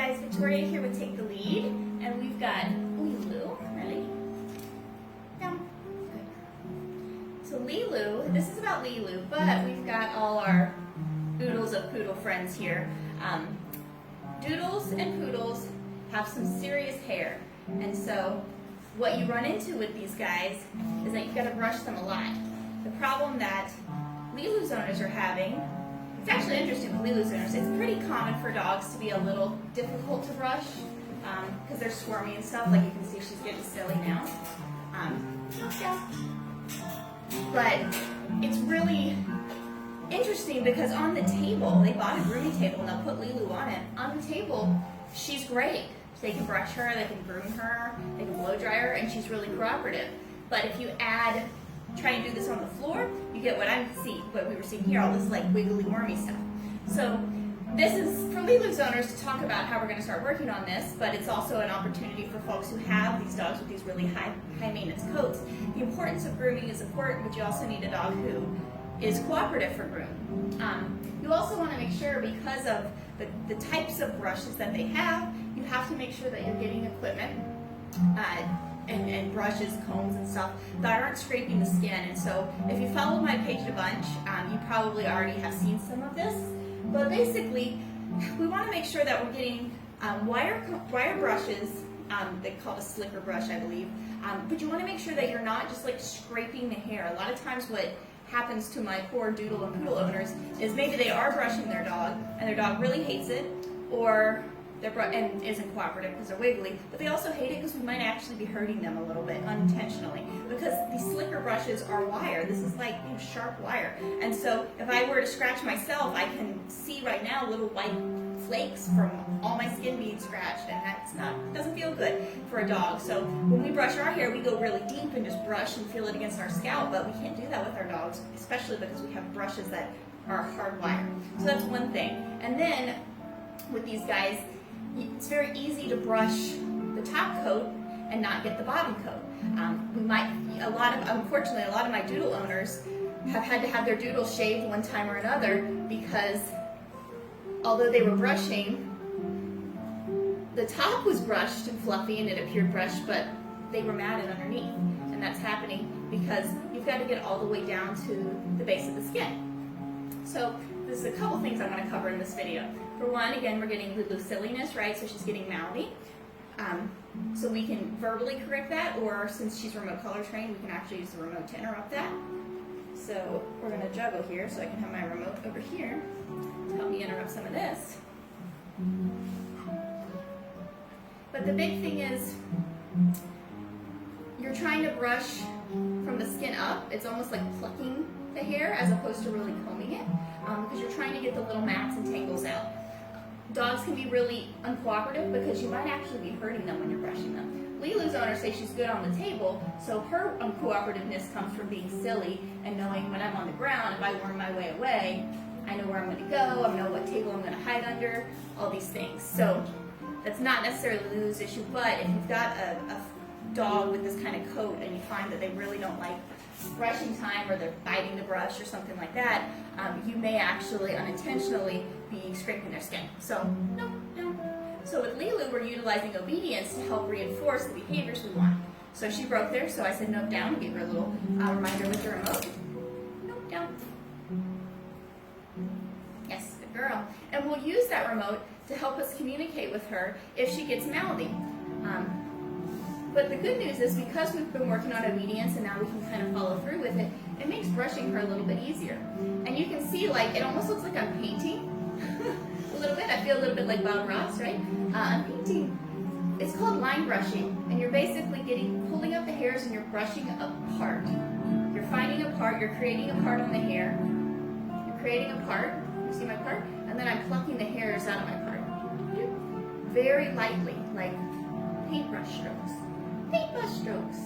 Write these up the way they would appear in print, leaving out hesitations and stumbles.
guys, Victoria here with Take the Lead, and we've got Lee Loo. Ready? Down. Good. So Lee Loo, this is about Lee Loo, but we've got all our oodles of poodle friends here. Doodles and poodles have some serious hair, and so what you run into with these guys is that you've got to brush them a lot. The problem that Lee Loo's owners are having, it's actually interesting with Lee Loo's owners, it's pretty common for dogs to be a little difficult to brush because they're squirmy and stuff. Like you can see, she's getting silly now. But it's really interesting because on the table, they bought a grooming table and they'll put Lee Loo on it. On the table, she's great. They can brush her, they can groom her, they can blow dry her, and she's really cooperative. But if you try and do this on the floor, you get what we were seeing here, all this like wiggly wormy stuff. So this is for Lee Loo's owners to talk about how we're going to start working on this, but it's also an opportunity for folks who have these dogs with these really high maintenance coats. The importance of grooming is important, but you also need a dog who is cooperative for grooming. You also want to make sure, because of the types of brushes that they have, you have to make sure that you're getting equipment and brushes, combs and stuff that aren't scraping the skin. And so if you followed my page a bunch, you probably already have seen some of this. But basically, we want to make sure that we're getting wire brushes. They call it a slicker brush, I believe. But you want to make sure that you're not just like scraping the hair. A lot of times what happens to my poor doodle and poodle owners is maybe they are brushing their dog and their dog really hates it, or and isn't cooperative because they're wiggly, but they also hate it because we might actually be hurting them a little bit unintentionally, because these slicker brushes are wire. This is like sharp wire, and so if I were to scratch myself, I can see right now little white flakes from all my skin being scratched, and doesn't feel good for a dog. So when we brush our hair, we go really deep and just brush and feel it against our scalp, but we can't do that with our dogs, especially because we have brushes that are hard wire. So that's one thing. And then with these guys, it's very easy to brush the top coat and not get the bottom coat. Unfortunately, a lot of my doodle owners have had to have their doodles shaved one time or another because although they were brushing, the top was brushed and fluffy and it appeared brushed, but they were matted underneath. And that's happening because you've got to get all the way down to the base of the skin. So there's a couple things I want to cover in this video. For one, again, we're getting Loo silliness, right? So she's getting mouthy. So we can verbally correct that, or since she's remote color trained, we can actually use the remote to interrupt that. So we're going to juggle here, so I can have my remote over here to help me interrupt some of this. But the big thing is, you're trying to brush from the skin up. It's almost like plucking the hair as opposed to really combing it, because you're trying to get the little mats and tangles out. Dogs can be really uncooperative because you might actually be hurting them when you're brushing them. Lee Loo's owner says she's good on the table, so her uncooperativeness comes from being silly and knowing when I'm on the ground, if I worm my way away, I know where I'm going to go, I know what table I'm going to hide under, all these things. So that's not necessarily Loo's issue, but if you've got a dog with this kind of coat and you find that they really don't like brushing time, or they're biting the brush or something like that, you may actually unintentionally be scraping their skin. So no. So with Lee Loo, we're utilizing obedience to help reinforce the behaviors we want. So she broke there, so I said nope, down, and gave her a little reminder with the remote. Nope, down. Yes, good girl. And we'll use that remote to help us communicate with her if she gets mouthy. But the good news is, because we've been working on obedience and now we can kind of follow through with it, it makes brushing her a little bit easier. And you can see, like, it almost looks like I'm painting a little bit. I feel a little bit like Bob Ross, right? I'm painting. It's called line brushing, and you're basically pulling up the hairs and you're brushing apart. You're finding a part, you're creating a part on the hair. You're creating a part, you see my part? And then I'm plucking the hairs out of my part. Very lightly, like paintbrush strokes. Paintbrush strokes.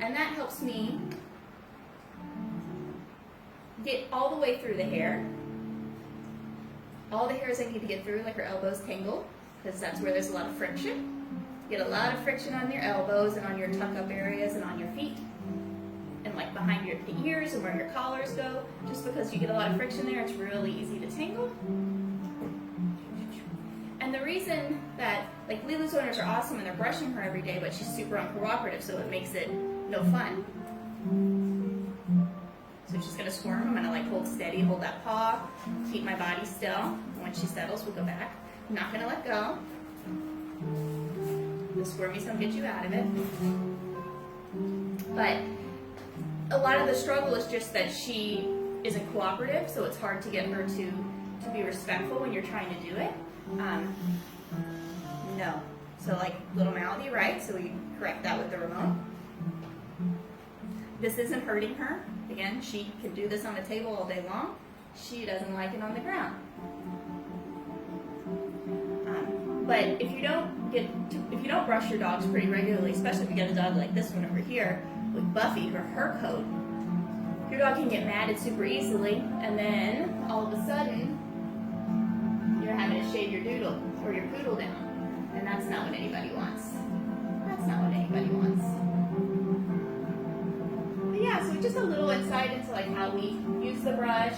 And that helps me get all the way through the hair. All the hairs I need to get through, like her elbows tangled, because that's where there's a lot of friction. Get a lot of friction on your elbows and on your tuck-up areas and on your feet. And like behind the ears and where your collars go. Just because you get a lot of friction there, it's really easy to tangle. And And the reason that, like, Lee Loo's owners are awesome and they're brushing her every day, but she's super uncooperative, so it makes it no fun. So she's gonna squirm. I'm gonna like hold steady, hold that paw, keep my body still. And when she settles, we'll go back. I'm not gonna let go. The squirmies don't get you out of it. But a lot of the struggle is just that she isn't cooperative, so it's hard to get her to be respectful when you're trying to do it. No. So like little Malady, right? So we correct that with the remote. This isn't hurting her. Again, she can do this on the table all day long. She doesn't like it on the ground. But if you don't brush your dogs pretty regularly, especially if you get a dog like this one over here with Buffy, her coat, your dog can get matted super easily, and then all of a sudden you're having to shave your Doodle or your Poodle down, and that's not what anybody wants. That's not what anybody wants. But yeah, so just a little insight into like how we use the brush,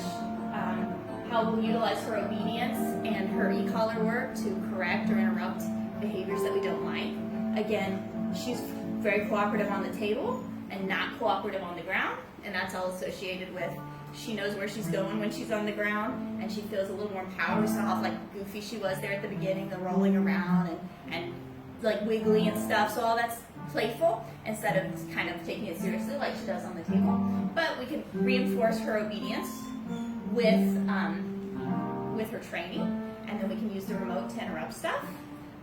how we'll utilize her obedience and her e-collar work to correct or interrupt behaviors that we don't like. Again, she's very cooperative on the table and not cooperative on the ground, and that's all associated with she knows where she's going when she's on the ground, and she feels a little more power. So how like goofy she was there at the beginning, the rolling around and like wiggly and stuff. So all that's playful instead of kind of taking it seriously like she does on the table. But we can reinforce her obedience with her training, and then we can use the remote to interrupt stuff.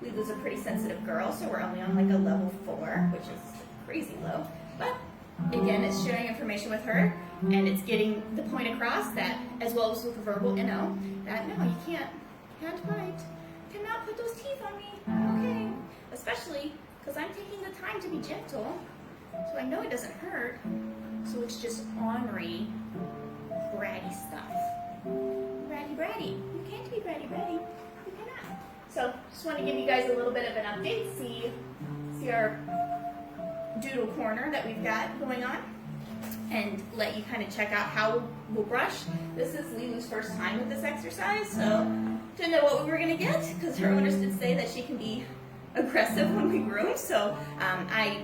Lee Loo's a pretty sensitive girl, so we're only on like a level 4, which is crazy low. But again, it's sharing information with her, and it's getting the point across that, as well as with the verbal NO, that no, you can't bite. Cannot put those teeth on me. Okay. Especially because I'm taking the time to be gentle, so I know it doesn't hurt. So it's just ornery, bratty stuff. Bratty. You can't be bratty. You cannot. So just want to give you guys a little bit of an update. See our Doodle corner that we've got going on, and let you kind of check out how we'll brush. This is Lee Loo's first time with this exercise, so didn't know what we were going to get because her owners did say that she can be aggressive when we groom. So I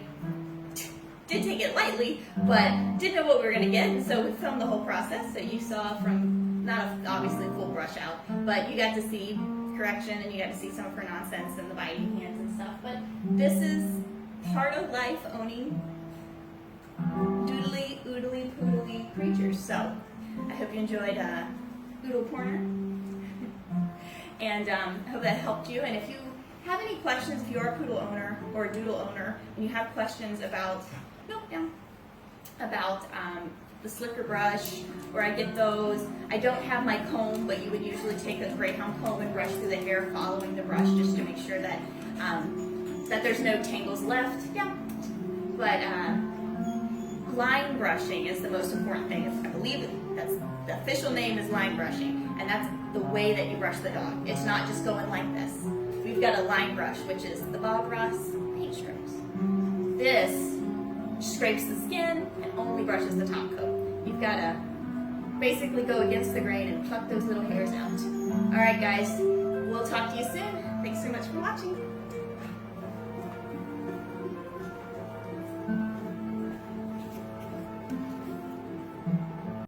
did take it lightly, but didn't know what we were going to get, and so we filmed the whole process. So you saw from not obviously full brush out, but you got to see correction and you got to see some of her nonsense and the biting hands and stuff. But this is part of life owning doodly, oodly, poodly creatures. So I hope you enjoyed Oodle Corner, and I hope that helped you. And if you have any questions, if you're a Poodle owner or a Doodle owner, and you have questions about the slicker brush, or I get those, I don't have my comb, but you would usually take a Greyhound comb and brush through the hair following the brush just to make sure that that there's no tangles left. Yeah. But line brushing is the most important thing. I believe that's the official name is line brushing, and that's the way that you brush the dog. It's not just going like this. We've got a line brush, which is the Bob Ross paint strips. This scrapes the skin and only brushes the top coat. You've got to basically go against the grain and pluck those little hairs out. All right, guys, we'll talk to you soon. Thanks so much for watching.